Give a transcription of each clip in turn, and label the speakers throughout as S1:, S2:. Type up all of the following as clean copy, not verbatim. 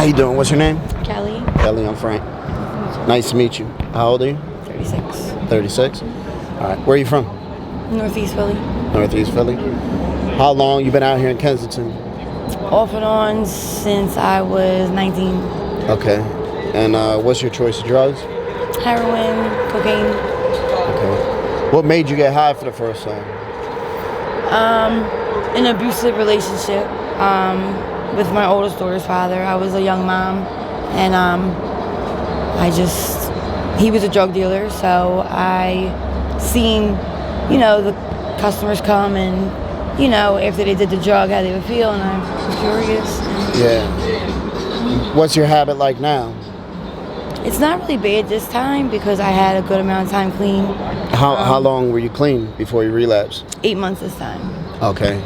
S1: you doing? What's your name?
S2: Kelly.
S1: Kelly, I'm Frank. Nice to meet you. How old are you?
S2: 36.
S1: 36? All right. Where are you from?
S2: Northeast Philly.
S1: Northeast Philly. How long you been out here in Kensington?
S2: Off and on since I was 19.
S1: Okay. And what's your choice of drugs?
S2: Heroin, cocaine.
S1: Okay. What made you get high for the first time?
S2: An abusive relationship with my oldest daughter's father. I was a young mom, and he was a drug dealer, so I seen, the customers come and, after they did the drug, how they would feel, and I was curious.
S1: Yeah. What's your habit like now?
S2: It's not really bad this time because I had a good amount of time clean.
S1: How long were you clean before you relapsed?
S2: 8 months this time.
S1: Okay.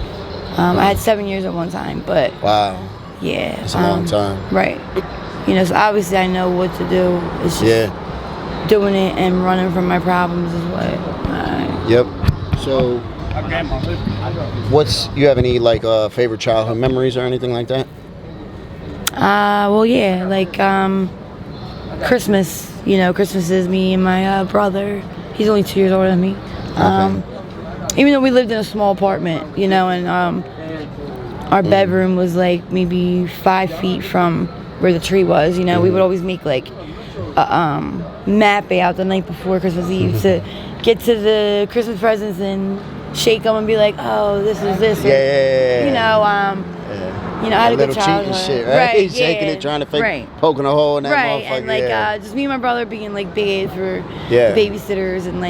S2: I had 7 years at one time, but
S1: wow.
S2: Yeah.
S1: That's a long time.
S2: Right. So obviously I know what to do. It's just doing it and running from my problems is what.
S1: Yep. So, you have any favorite childhood memories or anything like that?
S2: Well, yeah, Christmas. Christmas is me and my brother. He's only 2 years older than me.
S1: Okay.
S2: Even though we lived in a small apartment, and our bedroom was maybe 5 feet from where the tree was. We would always make a map out the night before Christmas Eve to get to the Christmas presents and shake them and be like, oh, this is this. I had a good childhood.
S1: Cheating shit, right? Shaking it, trying to poking a hole in that motherfucker.
S2: And just me and my brother being bad for the babysitters and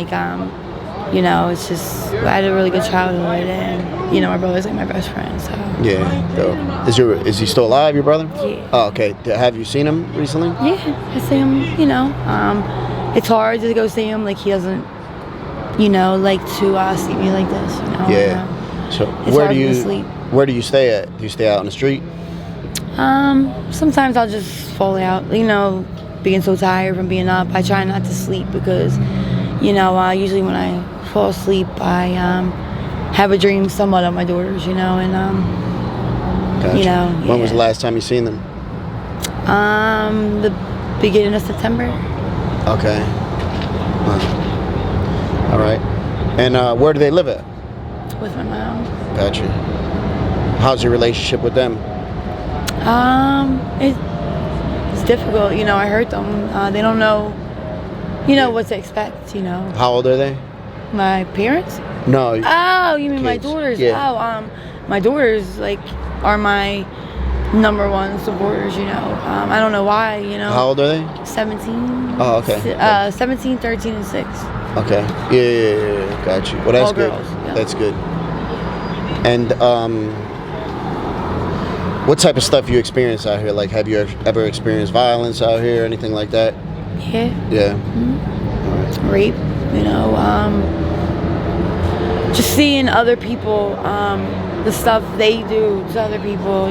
S2: it's just I had a really good childhood and my brother's my best friend. So
S1: yeah. So, is he still alive, your brother?
S2: Yeah.
S1: Oh, okay. Have you seen him recently?
S2: Yeah, I see him. It's hard to go see him. He doesn't like to see me like this.
S1: Yeah. So
S2: where do you
S1: stay at? Do you stay out on the street?
S2: Sometimes I'll just fall out. Being so tired from being up, I try not to sleep because usually when I fall asleep, I have a dream somewhat of my daughters, and
S1: gotcha. When was the last time you seen them?
S2: The beginning of September.
S1: Okay. All right. And where do they live at?
S2: With my mom.
S1: Gotcha. How's your relationship with them?
S2: It's difficult. I hurt them. They don't know, what to expect.
S1: How old are they?
S2: My parents?
S1: No.
S2: Oh, you mean
S1: kids.
S2: my daughters?
S1: Yeah.
S2: Oh, my daughters are my number one supporters. I don't know why.
S1: How old are they?
S2: 17.
S1: Oh, okay.
S2: 17, 13, and 6.
S1: Okay. Yeah. Got you. Well, that's
S2: all
S1: good.
S2: Girls, yeah.
S1: That's good. And what type of stuff you experience out here? Have you ever experienced violence out here, anything like that?
S2: Yeah.
S1: Yeah.
S2: Mm-hmm. Rape. Just seeing other people, the stuff they do to other people.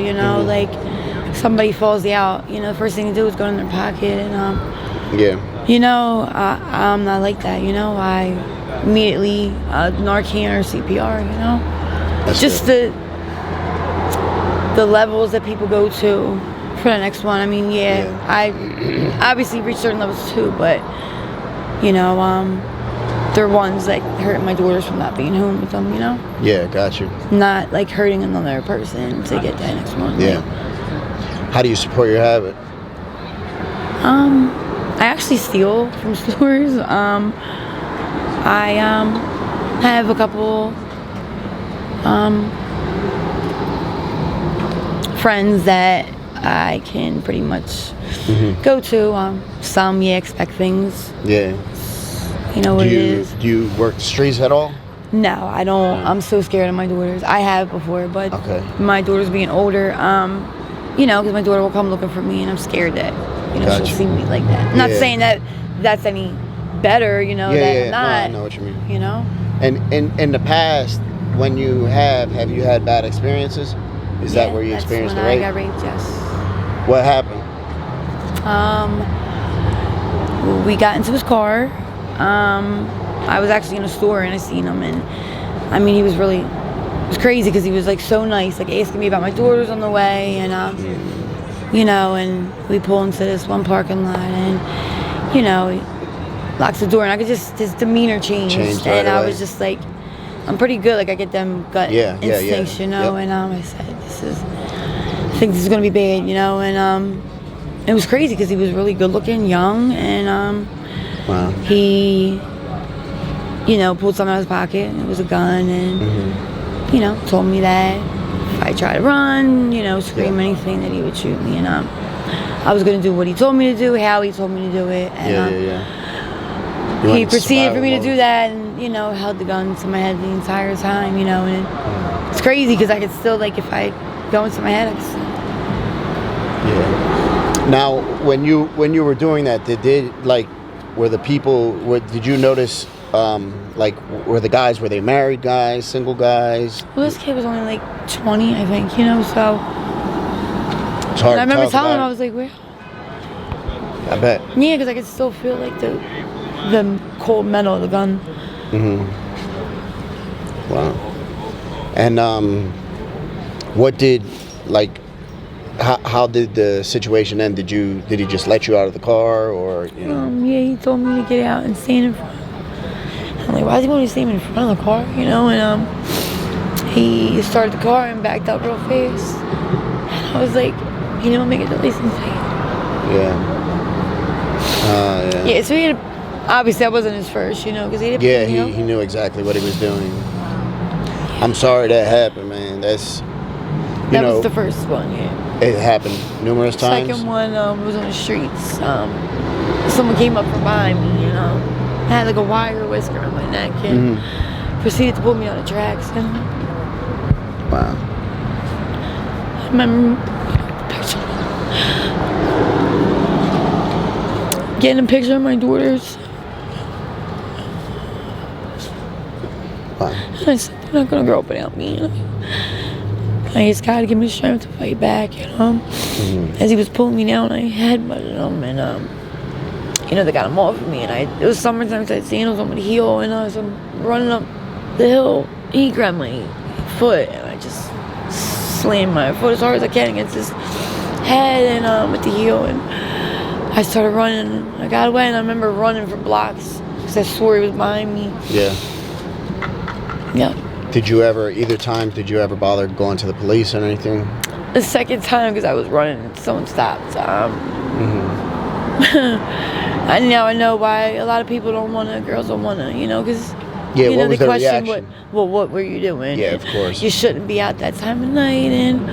S2: Somebody falls out. The first thing to do is go in their pocket and. I'm not like that. I immediately Narcan or CPR.
S1: That's
S2: just
S1: good.
S2: the levels that people go to for the next one. I obviously reached certain levels too, but they're ones that hurt my daughters from not being home with them.
S1: Yeah, got you.
S2: Not hurting another person to get that next one.
S1: Yeah. How do you support your habit?
S2: I actually steal from stores. I have a couple friends that I can pretty much go to. Some expect things.
S1: Yeah.
S2: What it is.
S1: Do you work the streets at all?
S2: No, I don't. I'm so scared of my daughters. I have before, but my daughters being older, because my daughter will come looking for me, and I'm scared that she'll see me like that. Not saying that that's any better, that I'm not.
S1: No, I know what you mean.
S2: And
S1: in the past, when you have you had bad experiences? Is that where you experienced the rape?
S2: I got raped, yes.
S1: What happened?
S2: We got into his car. I was actually in a store and I seen him, and he was really, it was crazy because he was so nice, asking me about my daughters on the way, and you know, and we pull into this one parking lot, and, you know, he locks the door, and I could just, his demeanor changed
S1: right
S2: and
S1: away.
S2: I was just like, I'm pretty good, like I get them gut instincts, you know, and I said, I think this is gonna be bad, you know, and it was crazy because he was really good looking, young, and
S1: wow.
S2: He, you know, pulled something out of his pocket, and it was a gun, and you know, told me that if I try to run, you know, scream anything, that he would shoot me, and I was gonna do what he told me to do, how he told me to do it, and he proceeded for me to do that, and you know, held the gun to my head the entire time, you know, and it's crazy because I could still, like, if I go into my head, I could still.
S1: Now, when you were doing that, did you notice, like, were the guys, were they married guys, single guys?
S2: Well, this kid was only like 20, I think, you know, so.
S1: It's hard.
S2: And I remember telling him, I was like, where?
S1: I bet.
S2: Yeah, because I could still feel like the cold metal of the gun.
S1: Wow. And what did, like, how did the situation end? Did he just let you out of the car, or you know?
S2: Yeah, he told me to get out and stand in front. I'm like, why does he want me to stand in front of the car, you know? And he started the car and backed up real fast. And I was like, you know, make it the license plate. Yeah, so he had, obviously that wasn't his first, you know, because he didn't.
S1: He knew exactly what he was doing. I'm sorry that happened, man. That
S2: was the first one,
S1: It happened numerous times.
S2: Second one was on the streets. Someone came up from behind me, you know. I had like a wire whisker on my neck and proceeded to pull me on the tracks. And
S1: wow.
S2: I remember getting a picture of my daughters.
S1: Wow.
S2: And I said, they're not gonna grow up without me. You know? I just gotta give me the strength to fight back, you know. As he was pulling me down, I headbutted him, and you know, they got him off of me, and it was summertime, so I had sandals on my heel, and as I'm running up the hill, he grabbed my foot, and I just slammed my foot as hard as I can against his head, and with the heel, and I started running. I got away, and I remember running for blocks because I swore he was behind me.
S1: Yeah. Did you ever bother going to the police or anything?
S2: The second time, because I was running, someone stopped. And now I know why a lot of people girls don't want to, you know, because you know, they question what were you doing?
S1: Yeah, of course.
S2: You shouldn't be out that time of night, and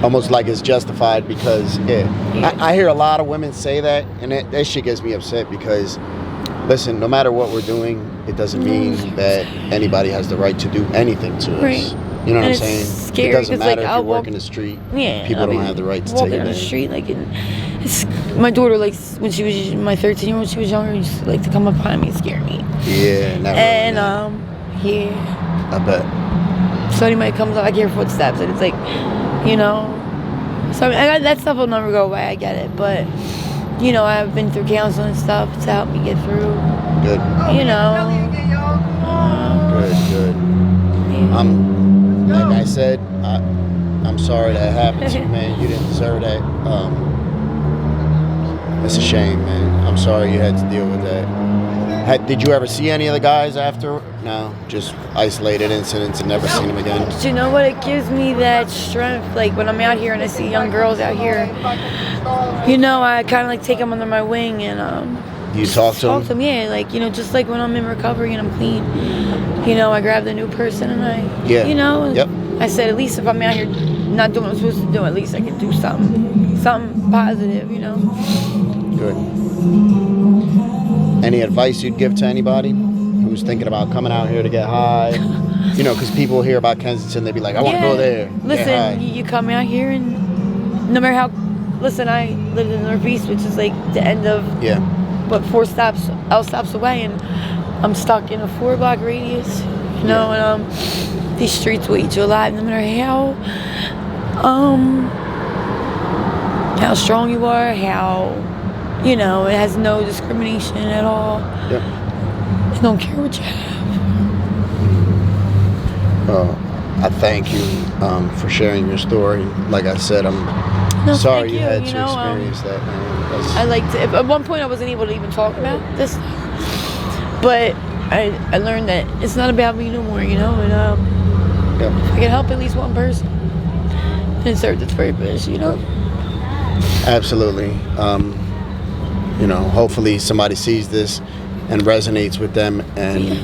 S1: almost like it's justified because I hear a lot of women say that, and that shit gets me upset because, listen, no matter what we're doing, it doesn't mean that anybody has the right to do anything to us.
S2: Right.
S1: You know what I'm saying?
S2: Scary,
S1: it doesn't matter
S2: like,
S1: if you work in the street.
S2: Yeah,
S1: people don't have the right to take
S2: walking down the street, like, my daughter, like, when she was my 13-year-old, she was younger, used to like to come up behind me and scare me.
S1: Yeah, never.
S2: And
S1: I bet.
S2: So anybody comes up, I hear footsteps, and it's like, you know. So I mean, that stuff will never go away. I get it, but you know, I've been through counseling and stuff to help me get through.
S1: Good.
S2: You know.
S1: Good.
S2: Yeah.
S1: Like I said, I'm sorry that happened to you, man. You didn't deserve that. It's a shame, man. I'm sorry you had to deal with that. Did you ever see any of the guys after? No, just isolated incidents and never seen them again.
S2: But you know what? It gives me that strength. Like when I'm out here and I see young girls out here, you know, I kind of like take them under my wing and
S1: you talk to them?
S2: Yeah, like, you know, just like when I'm in recovery and I'm clean, you know, I grab the new person and you know, I said, at least if I'm out here not doing what I'm supposed to do, at least I can do something positive, you know.
S1: Good. Any advice you'd give to anybody who's thinking about coming out here to get high? You know, because people hear about Kensington, they be like, I want to go there.
S2: Listen, you come out here and no matter how, listen, I lived in the Northeast, which is like the end of, 4 stops away, and I'm stuck in a 4-block radius, you know, and these streets will eat you alive no matter how strong you are, how, you know, it has no discrimination at all. They don't care what you have.
S1: I thank you for sharing your story. Like I said, I'm sorry you had to experience that, man.
S2: I like to. At one point, I wasn't able to even talk about this, but I learned that it's not about me no more, and if I can help at least one person, it served its purpose,
S1: Absolutely. Hopefully somebody sees this and resonates with them and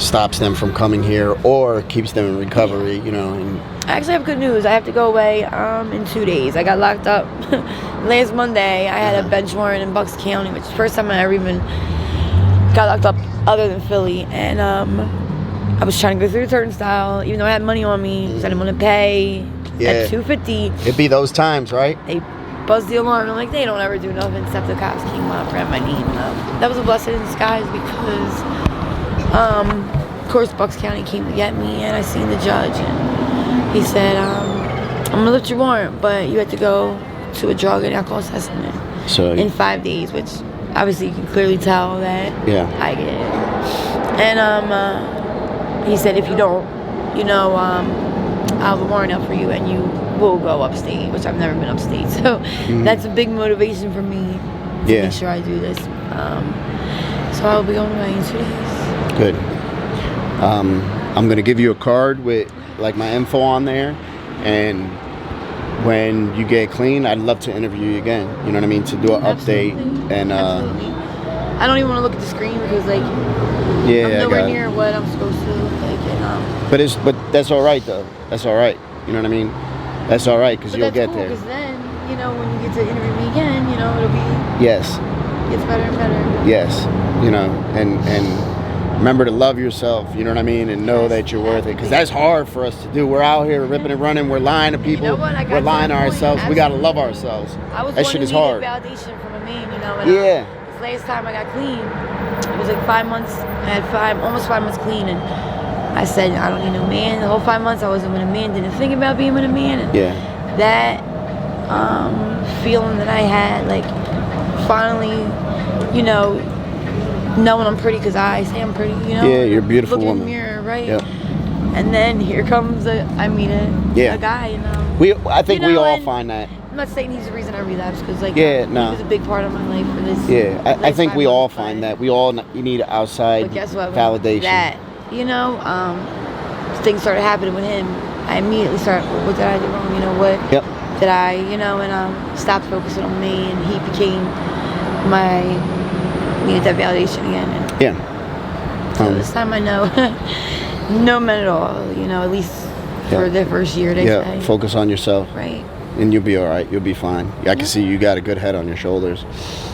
S1: stops them from coming here or keeps them in recovery, And
S2: I actually have good news. I have to go away in 2 days. I got locked up last Monday. I had a bench warrant in Bucks County, which is the first time I ever even got locked up other than Philly. And I was trying to go through the turnstile, even though I had money on me, because I didn't want to pay at $250.
S1: It'd be those times, right?
S2: They buzzed the alarm. I'm like, they don't ever do nothing except the cops came up, grabbed my knee. That was a blessing in disguise because, of course, Bucks County came to get me, and I seen the judge, and he said, I'm going to lift your warrant, but you have to go to a drug and alcohol assessment in 5 days, which obviously you can clearly tell that I get it. And he said, if you don't, I'll have a warrant out for you, and you will go upstate, which I've never been upstate. So that's a big motivation for me to make sure I do this. So I'll be on away in 2 days.
S1: Good. I'm going to give you a card with like my info on there, and when you get clean, I'd love to interview you again. You know what I mean? To do an update. And
S2: Absolutely. I don't even want to look at the screen because I'm nowhere near what I'm supposed to look like. And,
S1: but that's all right though. That's all right. You know what I mean? That's all right because you'll get there.
S2: Because then, when you get to interview me again, it'll be gets better and better.
S1: Yes, and remember to love yourself. You know what I mean, and know that you're worth it. Because that's hard for us to do. We're out here ripping and running. We're lying to people. We're lying to ourselves. We gotta love ourselves. That shit is hard.
S2: Validation from a man, And, this last time I got clean, it was like 5 months. I had almost 5 months clean, and I said, I don't need no man. The whole 5 months I wasn't with a man, didn't think about being with a man. And that feeling that I had, like, finally, knowing I'm pretty because I say I'm pretty,
S1: Yeah, you're a beautiful woman.
S2: Look in the mirror, right?
S1: Yep.
S2: And then here comes a guy,
S1: I think we all find that.
S2: I'm not saying he's the reason I relapsed because, he was a big part of my life for this.
S1: Yeah, I think we all find that. You need outside validation.
S2: Things started happening with him. I immediately started, what did I do wrong? What did I, and stopped focusing on me, and he became needed that validation again. And so this time I know, no men at all, at least for the first year, they say.
S1: Focus on yourself.
S2: Right.
S1: And you'll be all right. You'll be fine. I can see you got a good head on your shoulders.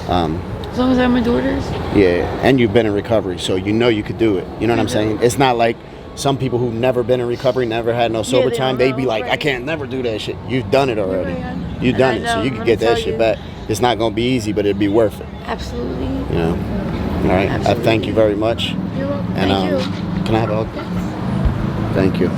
S2: As long as I have my daughters.
S1: Yeah, and you've been in recovery, so you could do it. You know what I'm saying? It's not like some people who've never been in recovery, never had no sober time, they'd be like, I can't never do that shit. You've done it already. You've done it, so you can get that shit back. It's not going to be easy, but it'd be worth it.
S2: Absolutely.
S1: All right. Absolutely. I thank you very much.
S2: You're welcome.
S1: And
S2: thank you.
S1: Can I have a hug?
S2: Yes.
S1: Thank you.